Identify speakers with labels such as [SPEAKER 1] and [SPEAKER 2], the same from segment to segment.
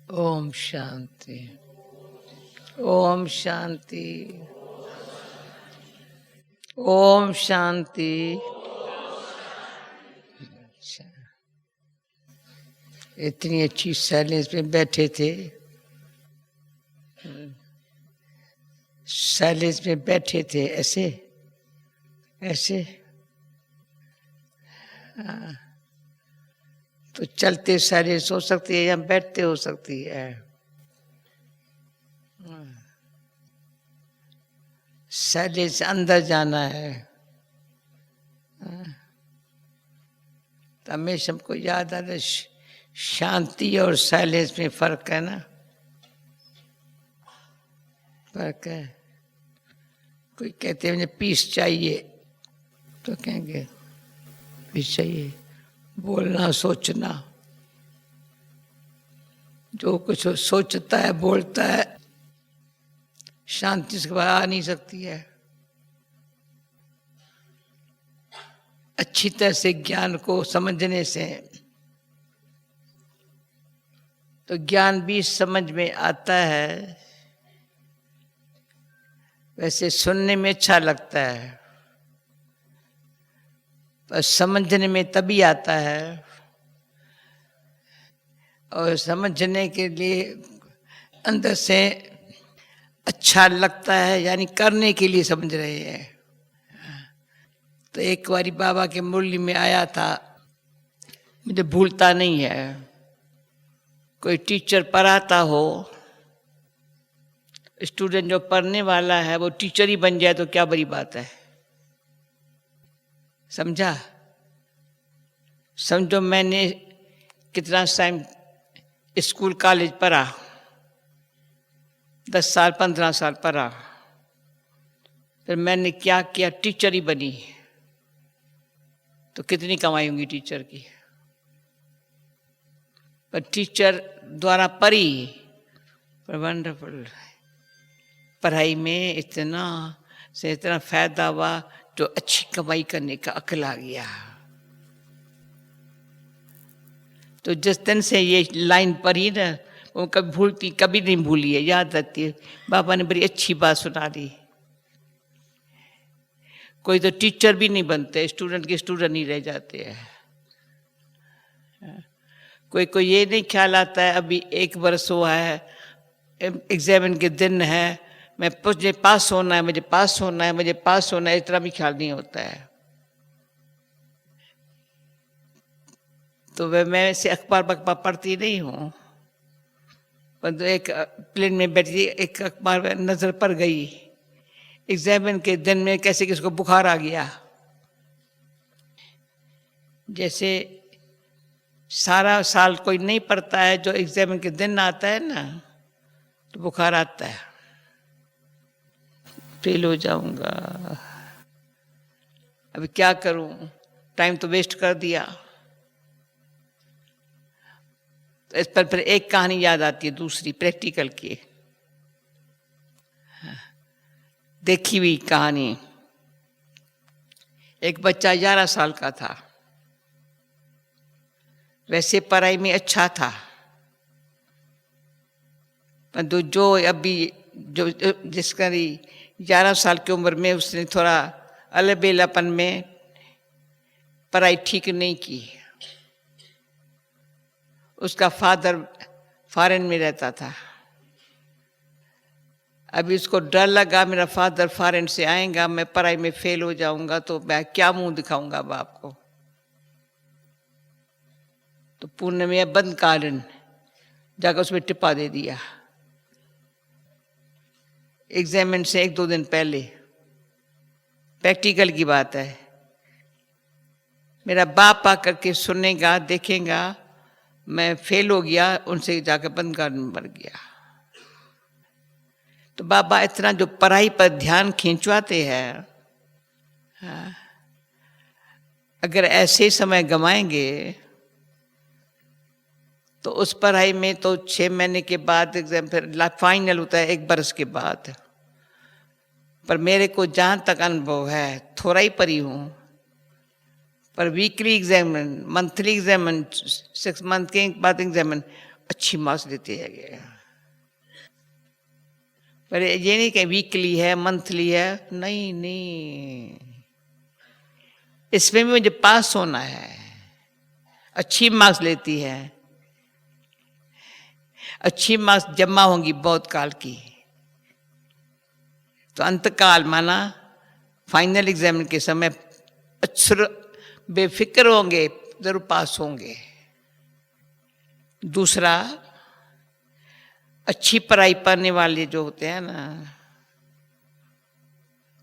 [SPEAKER 1] ओम शांति। ओम शांति। ओम शांति। अच्छा, इतनी अच्छी साइलेंस में बैठे थे, साइलेंस में बैठे थे ऐसे ऐसे। तो चलते साइलेंस हो सकती है या बैठते हो सकती है। साइलेंस अंदर जाना है। तो हमेशा हमको याद आना, शांति और साइलेंस में फर्क है ना, फर्क है। कोई कहते हैं मुझे पीस चाहिए, तो कहेंगे पीस चाहिए। बोलना सोचना, जो कुछ सोचता है बोलता है, शांति से बाहर आ नहीं सकती है। अच्छी तरह से ज्ञान को समझने से तो ज्ञान भी समझ में आता है। वैसे सुनने में अच्छा लगता है, पर समझने में तभी आता है। और समझने के लिए अंदर से अच्छा लगता है, यानी करने के लिए समझ रहे हैं। तो एक बारी बाबा के मुरली में आया था, मुझे भूलता नहीं है। कोई टीचर पढ़ाता हो, स्टूडेंट जो पढ़ने वाला है वो टीचर ही बन जाए तो क्या बड़ी बात है। समझा? समझो मैंने कितना टाइम स्कूल कॉलेज पढ़ा, 10 साल 15 साल पढ़ा, फिर मैंने क्या किया, टीचर ही बनी। तो कितनी कमाई होंगी टीचर की। पर टीचर द्वारा पढ़ी, पर वंडरफुल पढ़ाई में इतना से इतना फायदा हुआ, जो अच्छी कमाई करने का अक्ल आ गया। तो जिस दिन से ये लाइन पढ़ी ना, वो कभी भूलती, कभी नहीं भूली है, याद रहती है। बाबा ने बड़ी अच्छी बात सुना दी। कोई तो टीचर भी नहीं बनते, स्टूडेंट के स्टूडेंट ही रह जाते हैं। कोई कोई ये नहीं ख्याल आता है, अभी 1 वर्ष हुआ है, एग्जाम के दिन है, मुझे पास होना है, मुझे पास होना है, मुझे पास होना है, इतना भी ख्याल नहीं होता है। तो मैं से अखबार बखबार पढ़ती नहीं हूँ, पर एक प्लेन में बैठी, एक अखबार में नजर पड़ गई, एग्जाम के दिन में कैसे किसको बुखार आ गया। जैसे सारा साल कोई नहीं पढ़ता है, जो एग्जाम के दिन आता है ना, तो बुखार आता है, फेल हो जाऊंगा, अभी क्या करूं, टाइम तो वेस्ट कर दिया। तो इस पर फिर एक कहानी याद आती है, दूसरी प्रैक्टिकल की देखी हुई कहानी। एक बच्चा 11 साल का था, वैसे पढ़ाई में अच्छा था, परंतु जो अभी जो जिसका 11 साल की उम्र में उसने थोड़ा अलबेलापन में पढ़ाई ठीक नहीं की। उसका फादर फॉरेन में रहता था। अभी उसको डर लगा, मेरा फादर फॉरेन से आएगा, मैं पढ़ाई में फेल हो जाऊंगा, तो मैं क्या मुंह दिखाऊंगा बाप को। तो पुणे में बंद कारण जाकर उसमें टिप्पा दे दिया। एग्जामिन से 1-2 दिन पहले, प्रैक्टिकल की बात है। मेरा बाप आकर के सुनेगा, देखेगा मैं फेल हो गया, उनसे जाकर बंद गार्डन में मर गया। तो बाबा इतना जो पढ़ाई पर ध्यान खींचवाते हैं, अगर ऐसे समय गंवाएंगे तो उस पढ़ाई में तो 6 महीने के बाद एग्जाम, फिर फाइनल होता है 1 बरस के बाद। पर मेरे को जहाँ तक अनुभव है, थोड़ा ही पढ़ी हूँ, पर weekly examine, monthly examine, 6 month के बाद एग्जामिन, अच्छी मार्क्स देते हैं। पर ये नहीं कि वीकली है, मंथली है, नहीं नहीं, इसमें भी मुझे पास होना है। अच्छी मार्क्स लेती है, अच्छी मार्क्स जमा होंगी बहुत काल की, तो अंतकाल माना फाइनल एग्जाम के समय अक्षर बेफिक्र होंगे, जरूर पास होंगे। दूसरा, अच्छी पढ़ाई पढ़ने वाले जो होते हैं ना,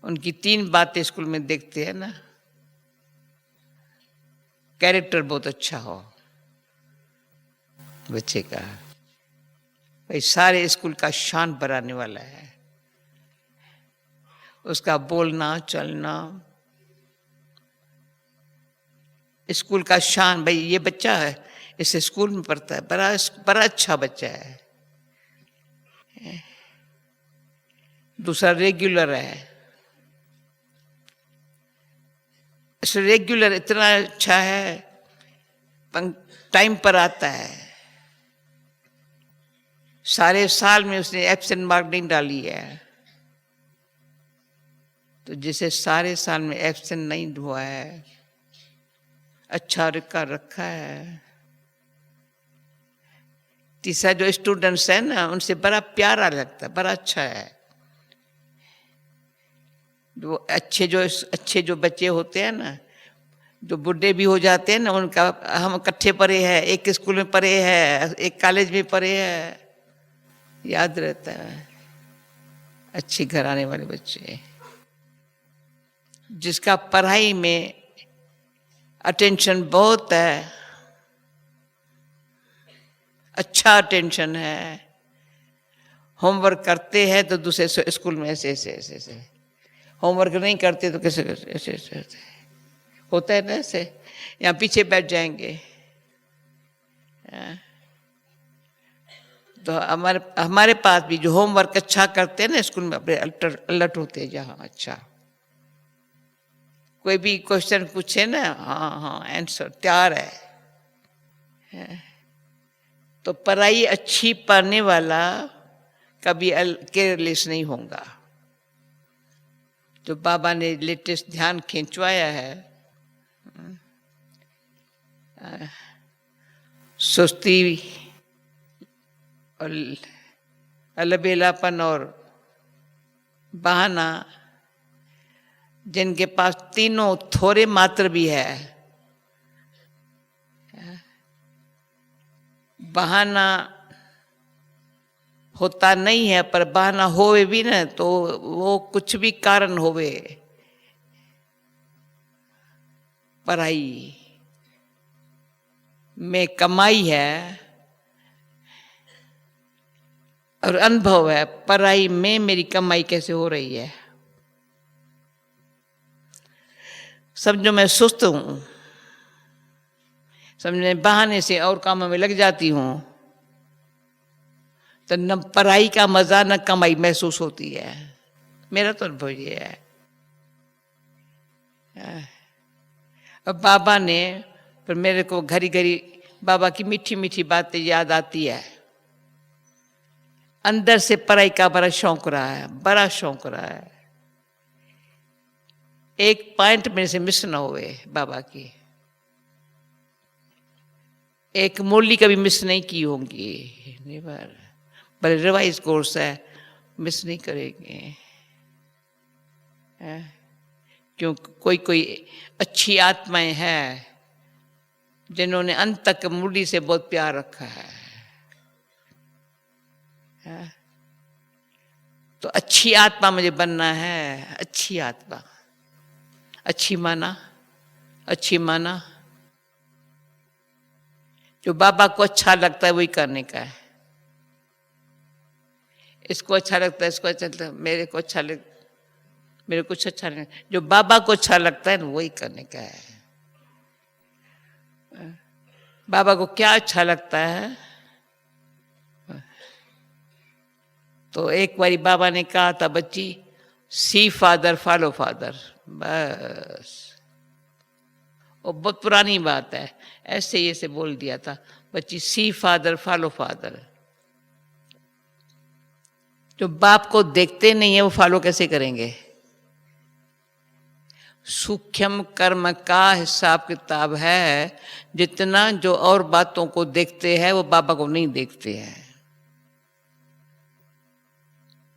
[SPEAKER 1] उनकी 3 बातें स्कूल में देखते हैं ना। कैरेक्टर बहुत अच्छा हो बच्चे का, भाई सारे स्कूल का शान बढ़ाने वाला है, उसका बोलना चलना, स्कूल का शान, भाई ये बच्चा है इस स्कूल में पढ़ता है, बड़ा अच्छा बच्चा है। दूसरा, रेगुलर है, रेगुलर इतना अच्छा है, टाइम पर आता है, सारे साल में उसने एब्सेंट मार्क नहीं डाली है। तो जिसे सारे साल में एब्सेंट नहीं हुआ है, अच्छा रिकॉर्ड रखा है। तीसरा, जो स्टूडेंट्स है ना, उनसे बड़ा प्यारा लगता है, बड़ा अच्छा है। अच्छे जो बच्चे होते हैं ना, जो बुढ़े भी हो जाते हैं ना, उनका हम इकट्ठे पढ़े हैं, एक स्कूल में पढ़े हैं, एक कॉलेज में पढ़े हैं, याद रहता है। अच्छे घर आने वाले बच्चे, जिसका पढ़ाई में अटेंशन बहुत है, अच्छा अटेंशन है, होमवर्क करते हैं तो दूसरे स्कूल में ऐसे ऐसे ऐसे ऐसे, होमवर्क नहीं करते तो कैसे ऐसे ऐसे ऐसे होता है ना, ऐसे यहाँ पीछे बैठ जाएंगे। तो हमारे पास भी जो होमवर्क अच्छा करते हैं ना स्कूल में, अपने अलर्ट होते हैं जहाँ। अच्छा, कोई भी क्वेश्चन पूछे ना, हाँ हाँ आंसर तैयार है। तो पढ़ाई अच्छी पढ़ने वाला कभी केयरलेस नहीं होगा। जो बाबा ने लेटेस्ट ध्यान खिंचवाया है, सुस्ती और अलबेलापन और बहाना, जिनके पास तीनों थोड़े मात्र भी है, बहाना होता नहीं है, पर बहाना होवे भी ना तो वो कुछ भी कारण होवे, पढ़ाई में कमाई है और अनुभव है, पढ़ाई में मेरी कमाई कैसे हो रही है। समझो मैं सुस्त हूं, समझे बहाने से और कामों में लग जाती हूं, तो न पढ़ाई का मजा न कमाई महसूस होती है। मेरा तो अनुभव ये है। अब बाबा ने, पर मेरे को घड़ी घड़ी बाबा की मीठी मीठी बातें याद आती है। अंदर से पढ़ाई का बड़ा शौक रहा है, बड़ा शौक रहा है। एक पॉइंट मेरे से मिस ना हुए बाबा की, एक मुरली कभी मिस नहीं की होंगी, नेवर। पर रिवाइज कोर्स है, मिस नहीं करेंगे। क्यों, कोई कोई अच्छी आत्माएं हैं जिन्होंने अंत तक मुरली से बहुत प्यार रखा है। तो अच्छी आत्मा मुझे बनना है, अच्छी आत्मा। अच्छी माना, अच्छी माना, जो बाबा को अच्छा लगता है वही करने का है। इसको अच्छा लगता है, इसको अच्छा लगता है, मेरे को अच्छा लग, मेरे कुछ अच्छा नहीं, जो बाबा को अच्छा लगता है ना वही करने का है। बाबा को क्या अच्छा लगता है? तो एक बारी बाबा ने कहा था, बच्ची सी फादर फॉलो फादर, बस। वो बहुत पुरानी बात है, ऐसे ही ऐसे बोल दिया था। बच्ची सी फादर फॉलो फादर। जो बाप को देखते नहीं है वो फॉलो कैसे करेंगे? सूक्ष्म कर्म का हिसाब किताब है, जितना जो और बातों को देखते हैं वो बाबा को नहीं देखते हैं।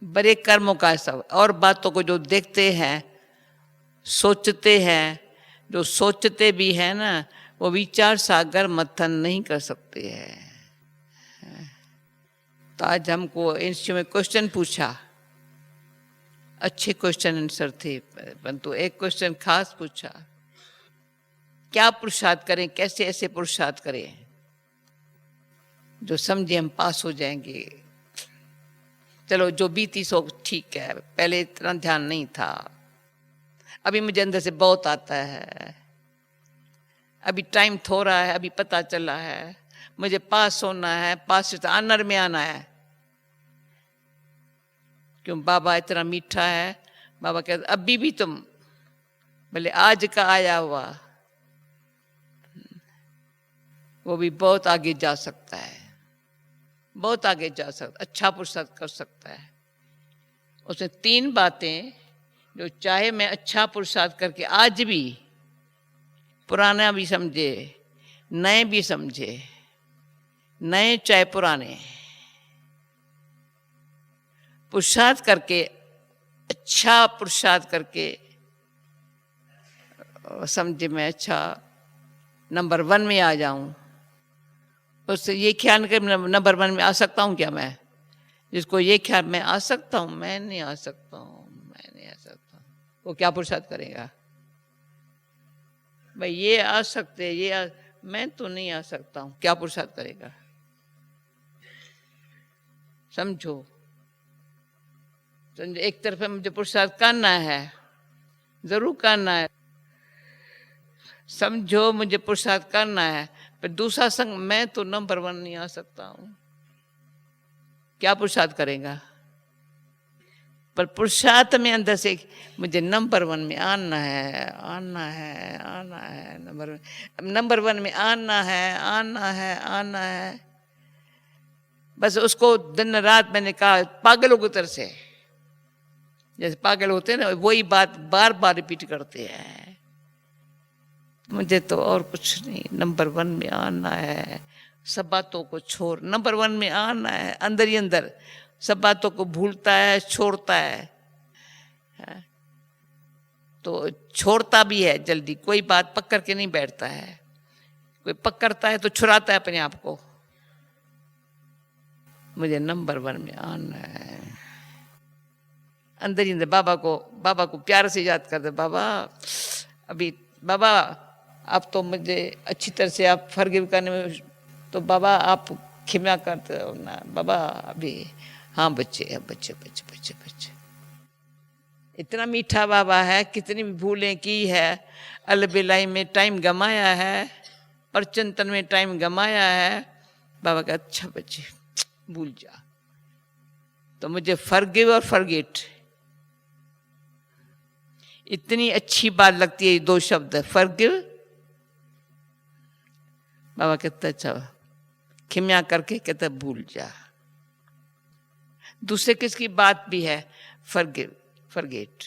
[SPEAKER 1] बड़े कर्मों का हिसाब और बातों को जो देखते हैं, सोचते हैं, जो सोचते भी है ना, वो विचार सागर मंथन नहीं कर सकते हैं। तो आज हमको इंस्टीट्यूट में क्वेश्चन पूछा, अच्छे क्वेश्चन आंसर थे, परंतु एक क्वेश्चन खास पूछा, क्या पुरुषार्थ करें, कैसे ऐसे पुरुषार्थ करें जो समझे हम पास हो जाएंगे। चलो जो बीती सो ठीक है, पहले इतना ध्यान नहीं था, अभी मुझे अंदर से बहुत आता है, अभी टाइम थोड़ा है, अभी पता चला है मुझे पास होना है, पास से ऑनर में आना है। क्यों? बाबा इतना मीठा है। बाबा कहते अभी भी तुम भले आज का आया हुआ वो भी बहुत आगे जा सकता है, बहुत आगे जा सकता, अच्छा पुरुषार्थ कर सकता है। उसने 3 बातें जो चाहे मैं अच्छा पुरुषार्थ करके आज भी पुराना भी समझे, नए भी समझे, नए चाहे पुराने, पुरुषार्थ करके, अच्छा पुरुषार्थ करके समझे मैं अच्छा नंबर 1 में आ जाऊं। उससे ये ख्याल कर नंबर 1 में आ सकता हूँ क्या मैं? जिसको ये ख्याल मैं आ सकता हूँ, मैं नहीं आ सकता हूँ, मैं नहीं आ सकता हूँ, वो क्या पुरुषार्थ करेगा? भाई ये आ सकते, मैं तो नहीं आ सकता हूँ, क्या पुरुषार्थ करेगा? समझो, एक तरफ मुझे पुरुषार्थ करना है, जरूर करना है, समझो मुझे पुरुषार्थ करना है, पर दूसरा संग मैं तो नंबर 1 नहीं आ सकता हूं, क्या पुरुषार्थ करेगा? पर पुरुषार्थ में अंदर से मुझे नंबर 1 में आना है, आना है, आना है, नंबर 1 में आना है, आना है, आना है। बस उसको दिन रात मैंने कहा पागलों की तरह से, जैसे पागल होते हैं ना, वही बात बार बार रिपीट करते हैं। मुझे तो और कुछ नहीं, नंबर 1 में आना है, सब बातों को छोड़, नंबर 1 में आना है, अंदर ही अंदर सब बातों को भूलता है, छोड़ता है, तो छोड़ता भी है जल्दी, कोई बात पकड़ के नहीं बैठता है, कोई पकड़ता है तो छुड़ाता है अपने आप को। मुझे नंबर 1 में आना है, अंदर ही अंदर बाबा को प्यार से याद करते, बाबा अभी, बाबा आप तो मुझे अच्छी तरह से आप फॉरगिव करने में, तो बाबा आप क्षमा करते हो ना बाबा अभी, हाँ बच्चे, अब बच्चे बच्चे बच्चे बच्चे। इतना मीठा बाबा है, कितनी भी भूलें की है, अलबिलाई में टाइम गमाया है, परचंतन में टाइम गमाया है, बाबा का अच्छा बच्चे भूल जा। तो मुझे फॉरगिव और फॉरगेट, इतनी अच्छी बात लगती है, 2 शब्द, फॉरगिव, बाबा कहता अच्छा क्षमा करके, कहता भूल जा। दूसरे किसकी बात भी है, फॉरगिव फॉरगेट,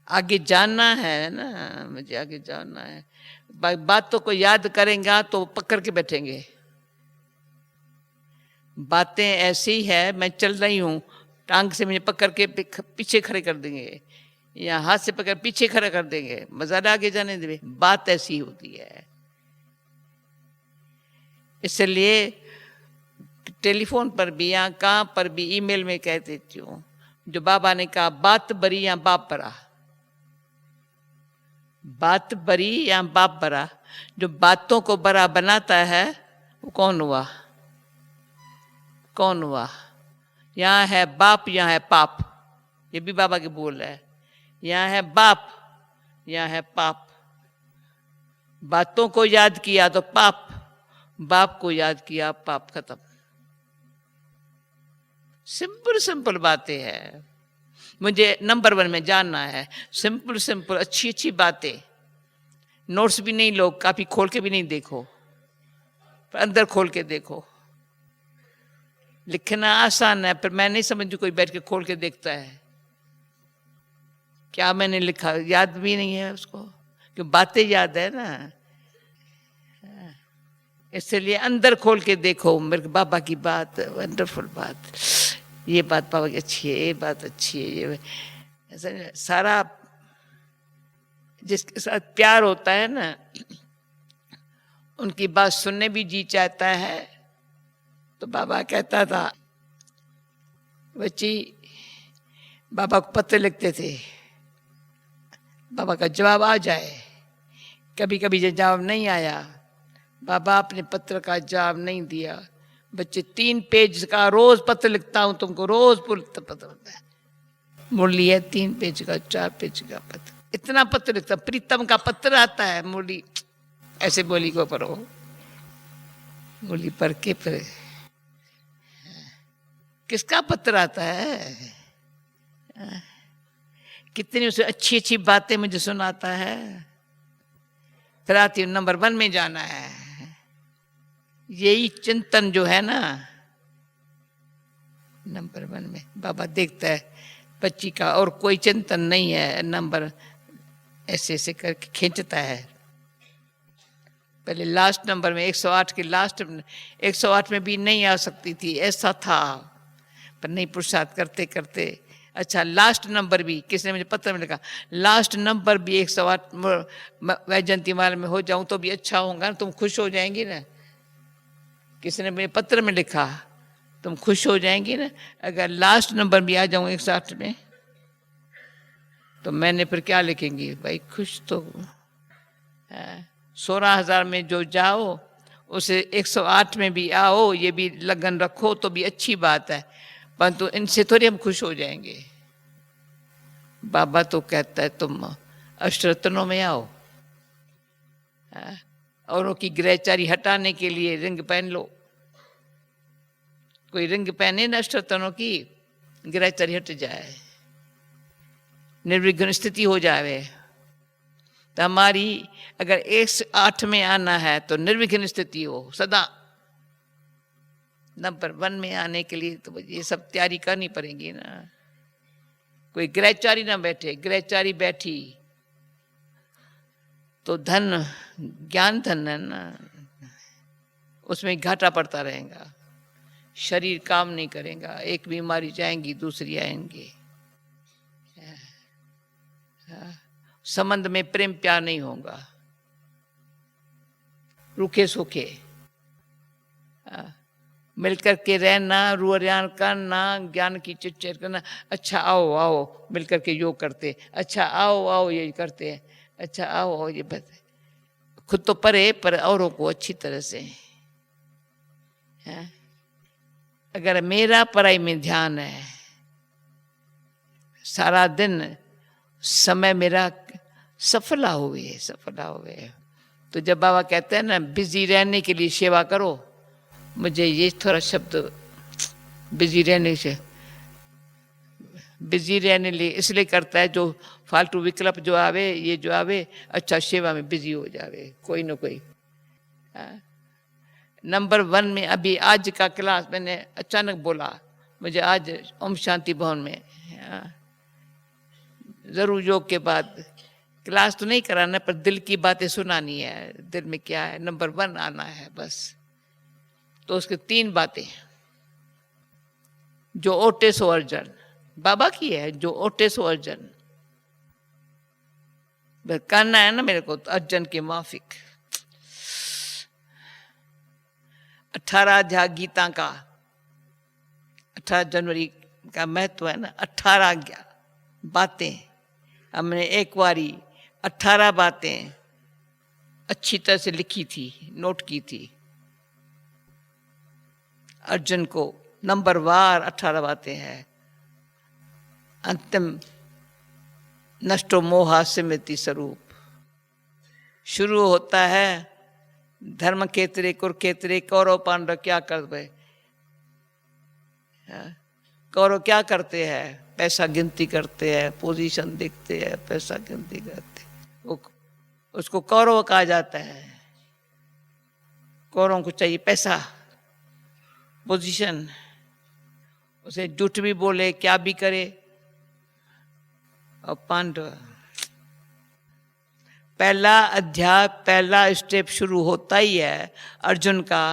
[SPEAKER 1] आगे जानना है ना, मुझे आगे जानना है। बातों को याद करेंगे तो पकड़ के बैठेंगे, बातें ऐसी है, मैं चल रही हूँ, टांग से मुझे पकड़ के पीछे खड़े कर देंगे, या हाथ से पकड़ पीछे खड़ा कर देंगे, मजा आगे जाने देंगे, बात ऐसी होती है। इसलिए टेलीफोन पर भी या कहाँ पर भी, ईमेल में कह देती हूँ, जो बाबा ने कहा बात बरी या बाप बरा, बात बरी या बाप बरा, जो बातों को बड़ा बनाता है वो कौन हुआ? कौन हुआ? यहाँ है बाप, यहाँ है पाप, ये भी बाबा के बोल है, यहाँ है बाप, यहाँ है पाप। बातों को याद किया तो पाप, बाप को याद किया पाप, खत्म। सिंपल सिंपल बातें हैं, मुझे नंबर 1 में जानना है, सिंपल सिंपल अच्छी अच्छी बातें। नोट्स भी नहीं लो, काफी खोल के भी नहीं देखो, पर अंदर खोल के देखो। लिखना आसान है, पर मैं नहीं समझू कोई बैठ के खोल के देखता है क्या मैंने लिखा, याद भी नहीं है उसको, क्यों बातें याद है ना। इसलिए अंदर खोल के देखो। मेरे बाबा की बात वंडरफुल बात, ये बात बाबा की अच्छी है, ये बात अच्छी है, ये ऐसा सारा जिसके साथ प्यार होता है ना, उनकी बात सुनने भी जी चाहता है। तो बाबा कहता था, बच्ची बाबा को पत्र लिखते थे, बाबा का जवाब आ जाए। कभी कभी जब जवाब नहीं आया, बाबा अपने पत्र का जवाब नहीं दिया, बच्चे 3 पेज का रोज पत्र लिखता हूं तुमको, रोज पत्र होता है। मुरली है 3 पेज का, 4 पेज का पत्र, इतना पत्र लिखता। प्रीतम का पत्र आता है, मुरली ऐसे बोली को पढ़ो, मुरली पढ़ के फिर किसका पत्र आता है, कितनी उसे अच्छी अच्छी बातें मुझे सुनाता है। फिर आती हूँ नंबर 1 में जाना है। यही चिंतन जो है ना, नंबर 1 में बाबा देखता है बच्ची का, और कोई चिंतन नहीं है। नंबर ऐसे ऐसे करके खींचता है। पहले लास्ट नंबर में 108 के लास्ट 108 में भी नहीं आ सकती थी, ऐसा था, पर नहीं पुरुषार्थ करते करते अच्छा लास्ट नंबर भी, किसने मुझे पत्र में लिखा, लास्ट नंबर भी 108 वैजयंतीमाला में हो जाऊं तो भी अच्छा होगा ना, तुम खुश हो जाएंगी ना। किसी ने मुझे पत्र में लिखा, तुम खुश हो जाएंगी ना अगर लास्ट नंबर भी आ जाऊं 108 में। तो मैंने फिर क्या लिखेंगी भाई, खुश तो 16,000 में जो जाओ उसे 108 में भी आओ, ये भी लगन रखो तो भी अच्छी बात है, परंतु इनसे थोड़ी हम खुश हो जाएंगे। बाबा तो कहता है तुम अष्टरत्नों में आओ, औरों की ग्रहचारी हटाने के लिए रिंग पहन लो। कोई रिंग पहने न अष्टरत्नों की, ग्रहचारी हट जाए, निर्विघ्न स्थिति हो जाए। तो हमारी अगर 108 में आना है तो निर्विघ्न स्थिति हो सदा। नंबर 1 में आने के लिए तो ये सब तैयारी करनी पड़ेगी ना। कोई ग्रहचारी ना बैठे, ग्रहचारी बैठी तो धन ज्ञान धन है ना, उसमें घाटा पड़ता रहेगा, शरीर काम नहीं करेगा, एक बीमारी जाएंगी दूसरी आएंगी, संबंध में प्रेम प्यार नहीं होगा, रूखे सूखे मिलकर के रहना, रुआन करना, ज्ञान की चिटचेट करना। अच्छा आओ आओ मिलकर के योग करते, अच्छा आओ आओ ये करते हैं, अच्छा आओ आओ ये बता, खुद तो परे पर औरों को अच्छी तरह से है। अगर मेरा पढ़ाई में ध्यान है, सारा दिन समय मेरा सफला हुए। तो जब बाबा कहते हैं ना बिजी रहने के लिए सेवा करो, मुझे ये थोड़ा शब्द बिजी रहने से, बिजी रहने लिए इसलिए करता है जो फालतू विकल्प जो आवे, ये जो आवे, अच्छा सेवा में बिजी हो जावे कोई ना कोई। नंबर 1 में अभी आज का क्लास मैंने अचानक बोला, मुझे आज ओम शांति भवन में जरूर योग के बाद क्लास तो नहीं कराना, पर दिल की बातें सुनानी है, दिल में क्या है, नंबर 1 आना है बस। तो उसके 3 बातें जो ओटे सो अर्जन, बाबा की है, जो ओटे सो अर्जन करना है ना मेरे को, तो अर्जन के माफिक 18 अध्याय गीता का, 18 जनवरी का महत्व है ना, 18 बातें हमने एक बारी 18 बातें अच्छी तरह से लिखी थी, नोट की थी। अर्जुन को नंबर वार 18 बातें हैं। अंतिम नष्टो मोहा सिमृति स्वरूप शुरू होता है, धर्म क्षेत्रे कुरुक्षेत्रे कौरव पांडव क्या करते, कौरव क्या करते हैं, पैसा गिनती करते हैं, पोजीशन देखते हैं, पैसा गिनती करते, वो उसको कौरव कहा जाता है। कौरवों को चाहिए पैसा, पोजीशन, उसे झूठ भी बोले क्या भी करे। और पांडव, पहला अध्याय, पहला स्टेप शुरू होता ही है अर्जुन का,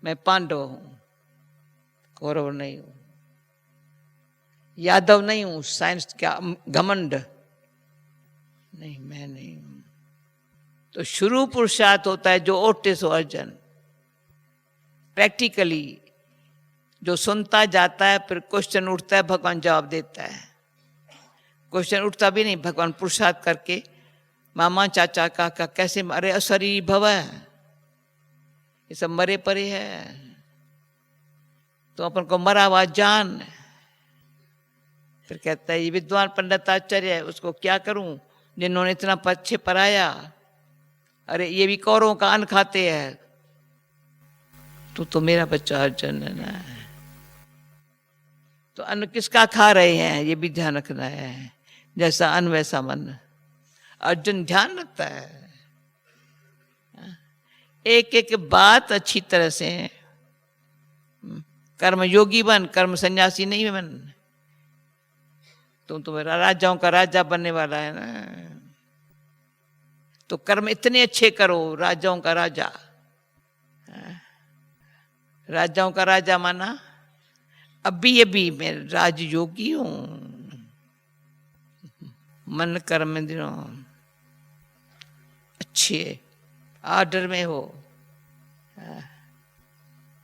[SPEAKER 1] मैं पांडव हूं, कौरव नहीं हूं, यादव नहीं हूं, साइंस क्या घमंड नहीं, मैं नहीं हूं। तो शुरू पुरुषार्थ होता है जो ओटे सो अर्जन। प्रैक्टिकली जो सुनता जाता है, फिर क्वेश्चन उठता है, भगवान जवाब देता है। क्वेश्चन उठता भी नहीं, भगवान पुरुषार्थ करके मामा चाचा काका कैसे मरे, अशरीरी भव है, ये सब मरे परे है, तो अपन को मरा हुआ जान। फिर कहता है ये विद्वान पंडित आचार्य है, उसको क्या करूं जिन्होंने इतना पक्षे पराया, अरे ये भी कौरवों का अन्न खाते हैं, तो मेरा बच्चा अर्जुन है ना। तो अन्न किसका खा रहे हैं ये भी ध्यान रखना है, जैसा अन्न वैसा मन। अर्जुन ध्यान रखता है, एक एक बात अच्छी तरह से। कर्म योगी बन, कर्म सन्यासी नहीं बन। तुम तो मेरा राजाओं का राजा बनने वाला है ना, तो कर्म इतने अच्छे करो, राजाओं का राजा। राजाओं का राजा माना अभी मैं राजयोगी हूं, मन कर्म दिनों अच्छे आर्डर में हो,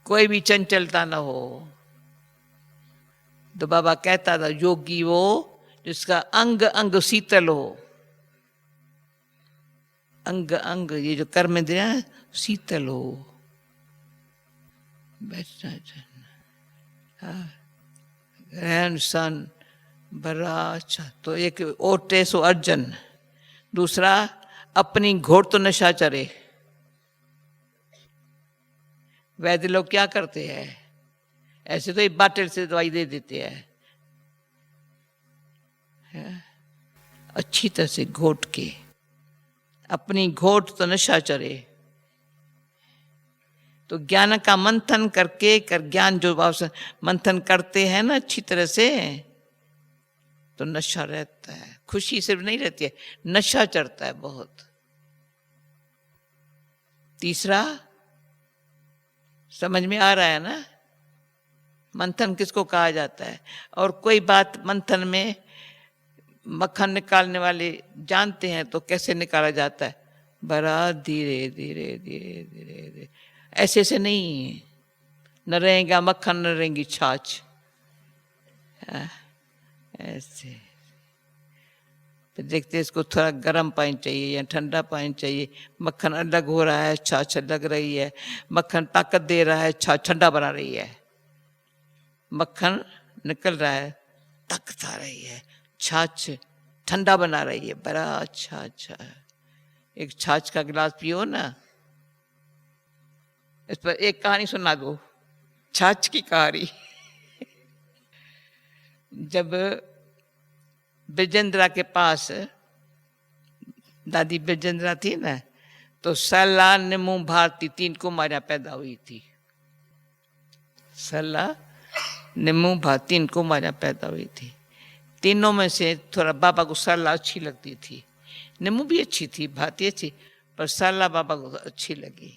[SPEAKER 1] कोई भी चंचलता ना हो। तो बाबा कहता था योगी वो जिसका अंग अंग शीतल हो, अंग अंग ये जो कर्म इंद्रियां शीतल हो। रहन सहन बड़ा अच्छा। तो एक ओटे सो अर्जन, दूसरा अपनी घोर तो नशा चरे। वैद्य लोग क्या करते हैं, ऐसे तो एक बाटल से दवाई दे देते हैं, अच्छी तरह से घोट के अपनी घोट तो नशा चरे। तो ज्ञान का मंथन करके ज्ञान जो मंथन करते हैं ना अच्छी तरह से, तो नशा रहता है, खुशी सिर्फ नहीं रहती है, नशा चढ़ता है बहुत। तीसरा समझ में आ रहा है ना, मंथन किसको कहा जाता है। और कोई बात मंथन में मक्खन निकालने वाले जानते हैं तो कैसे निकाला जाता है, बड़ा धीरे धीरे धीरे धीरे धीरे, ऐसे से नहीं, न रहेगा मक्खन न रहेंगी छाछ, ऐसे। फिर देखते इसको थोड़ा गर्म पानी चाहिए या ठंडा पानी चाहिए, मक्खन अलग हो रहा है, छाछ लग रही है, मक्खन ताकत दे रहा है, छाछ ठंडा बना रही है, मक्खन निकल रहा है ताकत आ रही है, छाछ ठंडा बना रही है, बड़ा अच्छा अच्छा। एक छाछ का गिलास पियो ना, इस पर एक कहानी सुना दो, छाछ की कहानी। जब बिजेंद्रा के पास दादी बिजेंद्रा थी ना, तो सरला निम्मू भारती 3 कुमारियां पैदा हुई थी। सरला निम्मू भारती 3 कुमारियां पैदा हुई थी। तीनों में से थोड़ा बाबा को सरला अच्छी लगती थी, निम्मू भी अच्छी थी, भारती अच्छी, पर सरला बाबा को अच्छी लगी।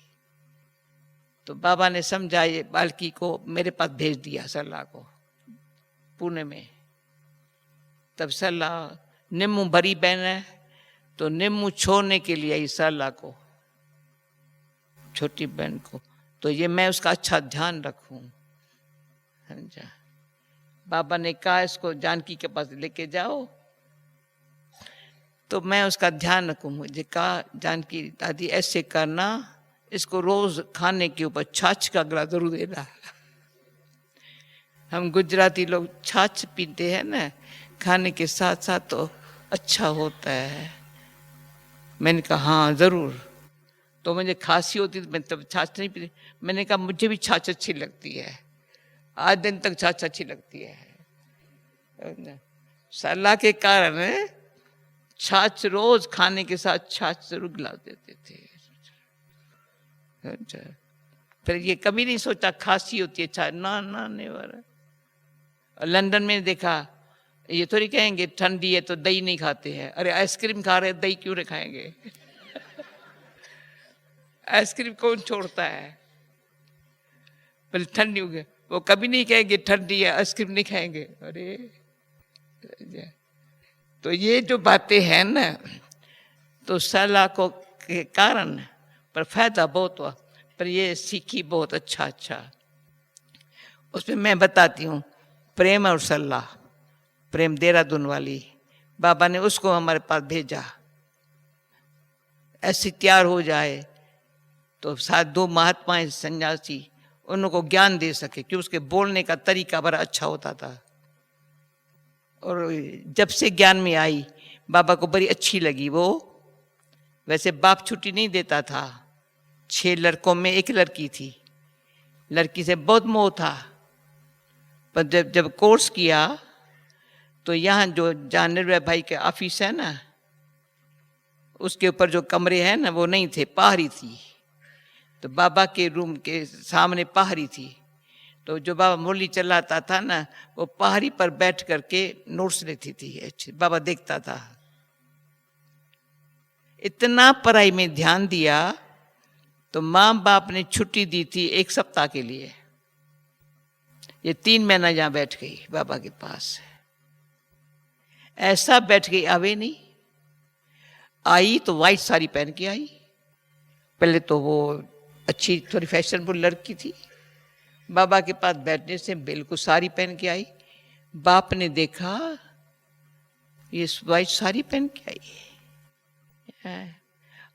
[SPEAKER 1] तो बाबा ने समझा ये बालकी को मेरे पास भेज दिया, सरला को पुणे में। तब सरला, निम्मू बड़ी बहन है, तो निम्मू छोड़ने के लिए आई सरला को, छोटी बहन को, तो ये मैं उसका अच्छा ध्यान रखूं, समझा। बाबा ने कहा इसको जानकी के पास लेके जाओ, तो मैं उसका ध्यान रखूं। मुझे कहा जानकी दादी ऐसे करना, इसको रोज खाने के ऊपर छाछ का गिलास जरूर देना। हम गुजराती लोग छाछ पीते हैं ना खाने के साथ साथ, तो अच्छा होता है। मैंने कहा हाँ जरूर। तो मुझे खांसी होती तो मैं तब छाछ नहीं पीती। मैंने कहा मुझे भी छाछ अच्छी लगती है, आज दिन तक छाछ अच्छी लगती है। सलाह के कारण छाछ रोज खाने के साथ छाछ जरूर गिला देते थे। अच्छा, फिर ये कभी नहीं सोचा खांसी होती है चाय, ना ना नेवर। लंदन में देखा, ये थोड़ी कहेंगे ठंडी है तो दही नहीं खाते हैं, अरे आइसक्रीम खा रहे हैं दही क्यों नहीं खाएंगे? आइसक्रीम कौन छोड़ता है? पहले ठंडी हो गई, वो कभी नहीं कहेंगे ठंडी है आइसक्रीम नहीं खाएंगे। अरे तो ये जो बातें हैं ना, तो सलाह को के कारण पर फायदा बहुत हुआ, पर ये सीखी बहुत अच्छा। उसमें मैं बताती हूँ, प्रेम और सलाह, प्रेम देहरादून वाली बाबा ने उसको हमारे पास भेजा, ऐसी तैयार हो जाए तो साथ दो महात्माएं सन्यासी उनको ज्ञान दे सके, कि उसके बोलने का तरीका बड़ा अच्छा होता था। और जब से ज्ञान में आई बाबा को बड़ी अच्छी लगी वो। वैसे बाप छुट्टी नहीं देता था, 6 लड़कों में 1 लड़की थी, लड़की से बहुत मोह था। पर जब कोर्स किया तो यहाँ जो जानवर भाई के ऑफिस है ना, उसके ऊपर जो कमरे हैं ना वो नहीं थे, पहाड़ी थी। तो बाबा के रूम के सामने पहाड़ी थी, तो जो बाबा मुरली चलाता था ना, वो पहाड़ी पर बैठ करके नोट्स लेती थी, अच्छे बाबा देखता था। इतना पढ़ाई में ध्यान दिया तो माँ बाप ने छुट्टी दी थी 1 सप्ताह के लिए। ये 3 महीना यहाँ बैठ गई बाबा के पास, ऐसा बैठ गई, आवे नहीं। आई तो वाइट साड़ी पहन के आई। पहले तो वो अच्छी थोड़ी फैशनेबल लड़की थी, बाबा के पास बैठने से बिल्कुल साड़ी पहन के आई। बाप ने देखा ये वाइट साड़ी पहन के आई है,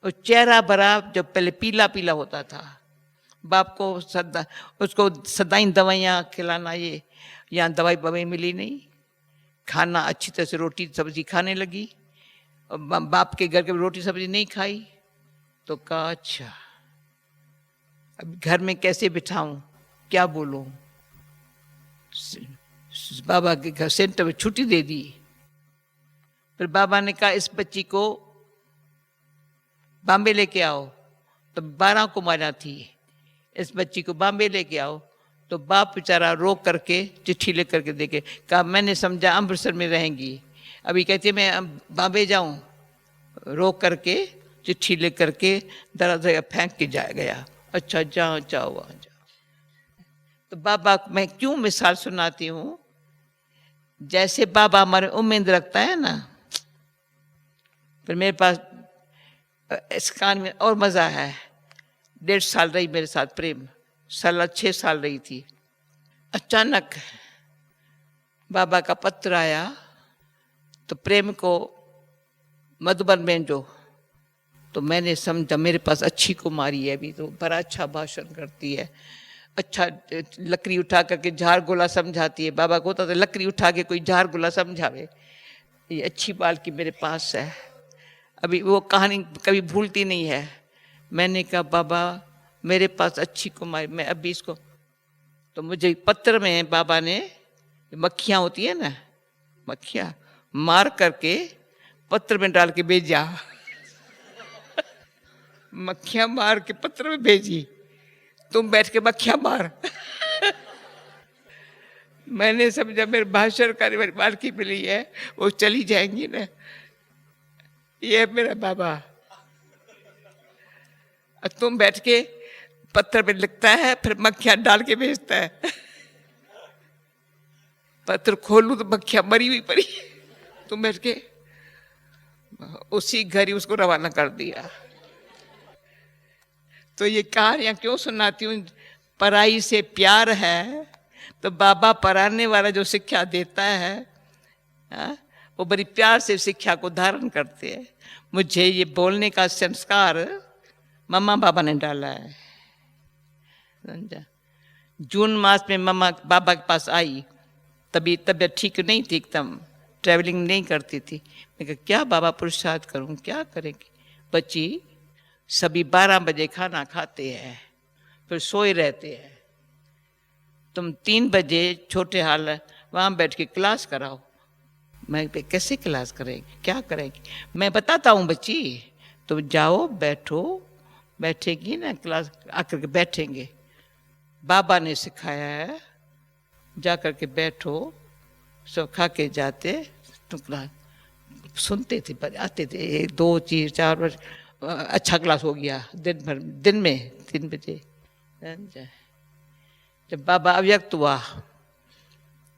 [SPEAKER 1] और चेहरा बड़ा जो पहले पीला पीला होता था। बाप को उसको सदाई दवाइयाँ खिलाना, ये यहाँ दवाई बवाई मिली नहीं, खाना अच्छी तरह से रोटी सब्जी खाने लगी, और बाप के घर के रोटी सब्जी नहीं खाई। तो कहा अच्छा अब घर में कैसे बिठाऊं, क्या बोलूं? बाबा के घर सेंटर में छुट्टी दे दी। फिर बाबा ने कहा इस बच्ची को बॉम्बे लेके आओ। तो 12 कुमारियां थी, इस बच्ची को बॉम्बे लेके आओ। तो बाप बेचारा रोक करके चिट्ठी लेकर के देके कहा मैंने समझा अमृतसर में रहेंगी, अभी कहती है मैं बॉम्बे जाऊं। रोक करके चिट्ठी लेकर के दरवाजा फेंक के जा गया। अच्छा जाओ जाओ वहां जाओ। तो बाबा मैं क्यों मिसाल सुनाती हूँ, जैसे बाबा हमारे उम्मीद रखता है ना। फिर मेरे पास इस कान में और मजा है, 1.5 साल रही मेरे साथ प्रेम, 6 साल रही थी। अचानक बाबा का पत्र आया, तो प्रेम को मधुबन भेजो। तो मैंने समझा मेरे पास अच्छी कुमारी है, अभी तो बड़ा अच्छा भाषण करती है, अच्छा लकड़ी उठा करके झाड़ गोला समझाती है। बाबा को होता था लकड़ी उठा के कोई झाड़ गोला समझावे, ये अच्छी बाल की मेरे पास है, अभी वो कहानी कभी भूलती नहीं है। मैंने कहा बाबा मेरे पास अच्छी कुमारी, मैं अभी इसको। तो मुझे पत्र में बाबा ने मक्खियाँ होती है ना, मक्खियाँ मार करके पत्र में डाल के भेजा। मक्खियाँ मार के पत्र में भेजी, तुम बैठ के मक्खियाँ मार। मैंने समझा मेरे भाषण का मालकी मिली है, वो चली जाएंगी ना। ये है मेरा बाबा। तुम बैठ के पत्र में लिखता है, फिर मक्खियाँ डाल के भेजता है। पत्र खोलूं तो मक्खियाँ मरी हुई पड़ी, तुम बैठ के उसी घर ही उसको रवाना कर दिया। तो ये कहानियां क्यों सुनाती हूँ, पढ़ाई से प्यार है तो बाबा पढ़ाने वाला जो शिक्षा देता है वो बड़ी प्यार से शिक्षा को धारण करते हैं। मुझे ये बोलने का संस्कार मम्मा बाबा ने डाला है, समझा। जून मास में मम्मा बाबा के पास आई, तभी तबीयत ठीक नहीं थी, एकदम ट्रैवलिंग नहीं करती थी। मैं कहा क्या बाबा पुरुषार्थ करूं, क्या करेंगे? बच्ची सभी 12 बजे खाना खाते हैं, फिर सोए रहते हैं, तुम 3 बजे छोटे हाल वहाँ बैठ के क्लास कराओ। मैं कैसे क्लास करेंगे, क्या करेंगे? मैं बताता हूँ बच्ची, तुम जाओ बैठो बैठेगी ना क्लास आकर के बैठेंगे, बाबा ने सिखाया है, जा कर के बैठो, सब खा के जाते, तो क्लास सुनते थे, आते थे 2 चीज 4 वर्ष, अच्छा क्लास हो गया दिन भर, दिन में 3 बजे। जब बाबा अव्यक्त हुआ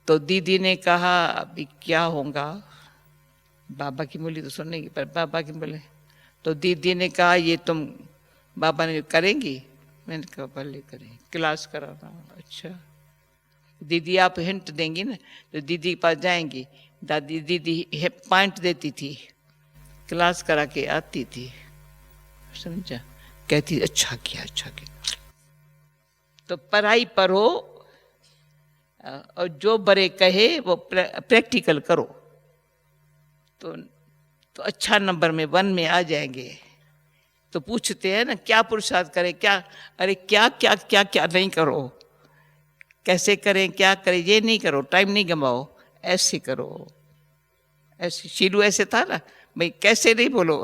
[SPEAKER 1] तो दीदी ने कहा अभी क्या होगा, बाबा की बोली तो सुनेगी, पर बाबा की बोले तो दीदी ने कहा ये तुम बाबा ने करेंगी? मैंने कहा भले करें, क्लास कराना। अच्छा दीदी आप हिंट देंगी ना, तो दीदी के पास जाएंगी, दादी दीदी पॉइंट देती थी, क्लास करा के आती थी, समझा, कहती अच्छा किया अच्छा किया। तो पढ़ाई पढ़ो और जो बड़े कहे वो प्रैक्टिकल करो, तो अच्छा नंबर में 1 में आ जाएंगे। तो पूछते हैं ना क्या पुरुषार्थ करें, क्या, अरे क्या क्या क्या क्या नहीं करो, कैसे करें क्या करें, ये नहीं करो, टाइम नहीं गंवाओ, ऐसे करो, ऐसे। शीलू ऐसे था ना भाई, कैसे नहीं बोलो,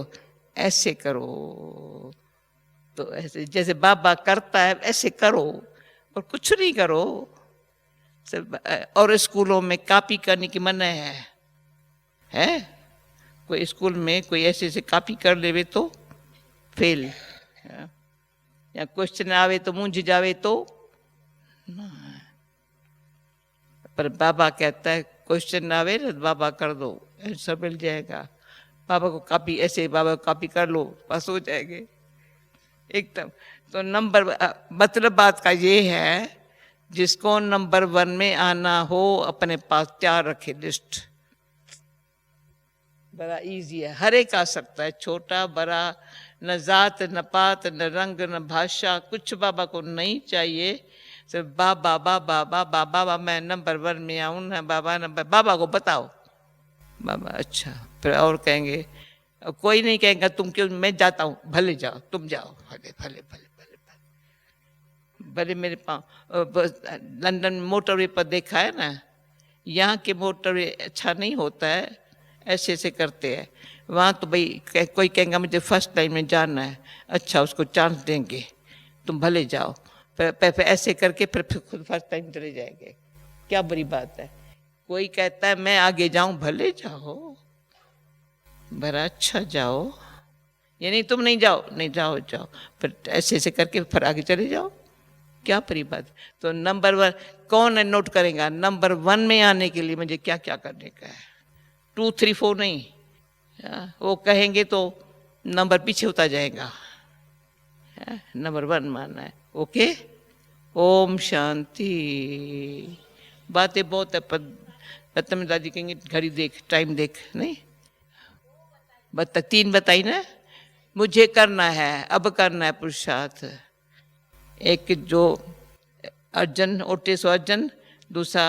[SPEAKER 1] ऐसे करो। तो ऐसे जैसे बाबा करता है ऐसे करो, और कुछ नहीं करो। और स्कूलों में कॉपी करने की मना है? कोई स्कूल में कोई ऐसे ऐसे कॉपी कर लेवे तो फेल, या क्वेश्चन आवे तो मूंझ जावे तो ना। पर बाबा कहता है क्वेश्चन आवे ना बाबा कर दो, आंसर मिल जाएगा। बाबा को कॉपी ऐसे, बाबा को कॉपी कर लो, पास हो जाएंगे एकदम। तो नंबर, मतलब बात का ये है जिसको नंबर 1 में आना हो अपने पास तैयार रखे लिस्ट, बड़ा इजी है, हर एक आ सकता है, छोटा बड़ा, न जात न पात न रंग न भाषा, कुछ बाबा को नहीं चाहिए। सिर्फ बाबा बाबा बाबा बाबा मैं नंबर 1 में आऊँ ना, बाबा नंबर, बाबा को बताओ, बाबा अच्छा। फिर और कहेंगे, कोई नहीं कहेगा तुम क्यों, मैं जाता हूँ, भले जाओ, तुम जाओ, भले भले भले भले भले। भले मेरे पाँव लंदन मोटरवे पर देखा है ना, यहाँ के मोटरवे अच्छा नहीं होता है, ऐसे ऐसे करते हैं। वहाँ तो भाई कोई कहेगा मुझे फर्स्ट टाइम में जाना है, अच्छा उसको चांस देंगे, तुम भले जाओ, फिर ऐसे करके फिर खुद फर्स्ट टाइम चले जाएंगे, क्या बुरी बात है। कोई कहता है मैं आगे जाऊं, भले जाओ, बड़ा अच्छा जाओ, ये नहीं तुम नहीं जाओ, नहीं जाओ जाओ, फिर ऐसे ऐसे करके फिर आगे चले जाओ, क्या बुरी बात। तो नंबर 1 कौन है नोट करेगा, नंबर 1 में आने के लिए मुझे क्या क्या करने का है, 2 3 4 नहीं, वो कहेंगे तो नंबर पीछे होता जाएगा, नंबर 1 मानना है। ओके, ओम शांति। बातें बहुत है, पर रत्न दादी कहेंगे घड़ी देख, टाइम देख, नहीं बता 3 बताई ना, मुझे करना है, अब करना है पुरुषार्थ। एक जो अर्जन ओटे सो अर्जन, दूसरा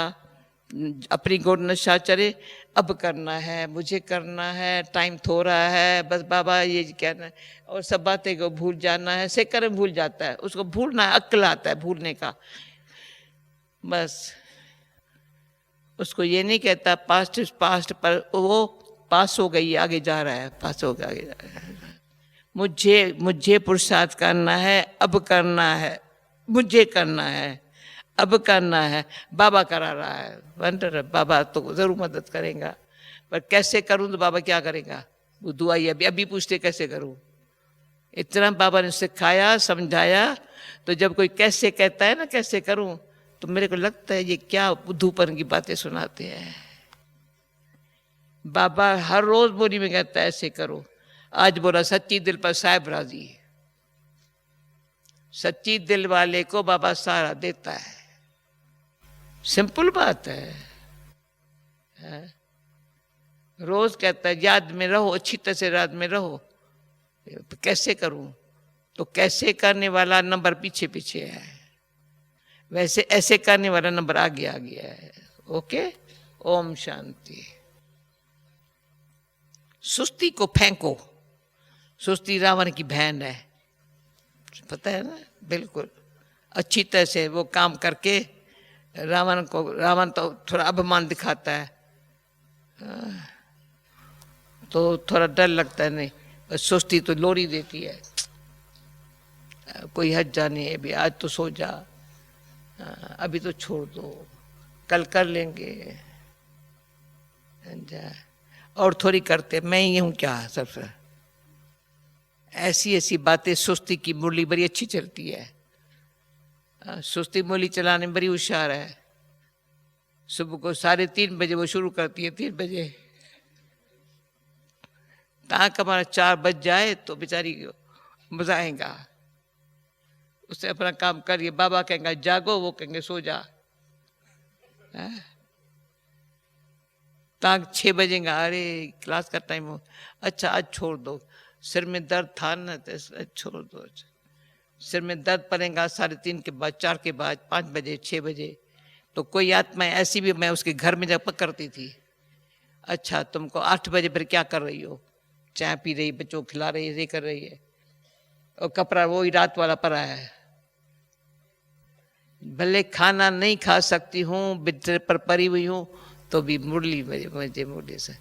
[SPEAKER 1] अपनी गौर नशा चरे, अब करना है, मुझे करना है, टाइम थोड़ा है, बस बाबा ये कहना है, और सब बातें को भूल जाना है। सेकर में भूल जाता है, उसको भूलना है, अक्ल आता है भूलने का, बस उसको ये नहीं कहता पास्ट इज पास्ट, पर वो पास हो गई, आगे जा रहा है, पास हो गया, आगे जा रहा है। मुझे पुरुषार्थ करना है, अब करना है, मुझे करना है, अब करना है, बाबा करा रहा है, वंडर। बाबा तो जरूर मदद करेगा, पर कैसे करूं तो बाबा क्या करेगा, वो दुआ ही अभी पूछते कैसे करूं, इतना बाबा ने सिखाया समझाया। तो जब कोई कैसे कहता है ना कैसे करूं, तो मेरे को लगता है ये क्या बुद्धूपन की बातें सुनाते हैं। बाबा हर रोज बोली में कहता है ऐसे करो, आज बोला सच्ची दिल पर साहिब राजी, सच्ची दिल वाले को बाबा सारा देता है, सिंपल बात है। रोज कहता है याद में रहो, अच्छी तरह से याद में रहो, कैसे करूं, तो कैसे करने वाला नंबर पीछे पीछे है, वैसे ऐसे करने वाला नंबर आगे आ गया है। ओके, ओम शांति। सुस्ती को फेंको, सुस्ती रावण की बहन है, पता है ना, बिल्कुल अच्छी तरह से वो काम करके रावण तो थोड़ा अभिमान दिखाता है, तो थोड़ा डर लगता है, नहीं सुस्ती तो लोरी देती है, कोई हद जाने अभी, आज तो सो जा, अभी तो छोड़ दो, कल कर लेंगे, और थोड़ी करते मैं ही हूँ क्या सबसे। ऐसी ऐसी बातें, सुस्ती की मुरली बड़ी अच्छी चलती है, सुस्ती मुरली चलाने में बड़ी होशियार है। सुबह को 3:30 वो शुरू करती है, 3 बजे, ताक हमारा 4 बज जाए तो बेचारी मजा आएगा। उससे अपना काम करिए, बाबा कहेंगे जागो, वो कहेंगे सो जा। ताक 6 बजेगा, अरे क्लास का टाइम हो, अच्छा आज छोड़ दो, सिर में दर्द था ना तो छोड़ दो। सिर में दर्द पड़ेगा 3:30 के बाद, 4 के बाद, 5 बजे, 6 बजे। तो कोई आत्मा ऐसी भी मैं उसके घर में जब पकड़ती थी, अच्छा तुमको 8 बजे फिर क्या कर रही हो, चाय पी रही, बच्चों को खिला रही है, ये कर रही है, और कपड़ा वही रात वाला पड़ा है। भले खाना नहीं खा सकती हूँ, बिस्तर पर पड़ी हुई हूँ, तो भी मुरली मुझे मुरली से।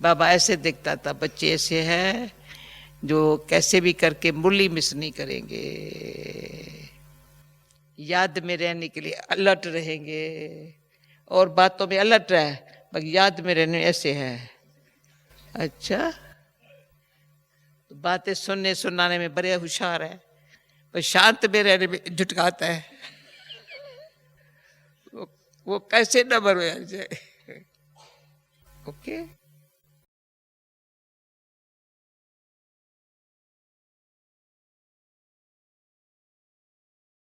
[SPEAKER 1] बाबा ऐसे देखता था, बच्चे ऐसे हैं जो कैसे भी करके मुरली मिस नहीं करेंगे, याद में रहने के लिए अलर्ट रहेंगे, और बातों में अलर्ट रहे, पर याद में रहने ऐसे है। अच्छा, तो बातें सुनने सुनाने में बड़े होशियार है, पर शांत में रहने में झुटकाता है। वो कैसे नंबर में आ जाए। ओके।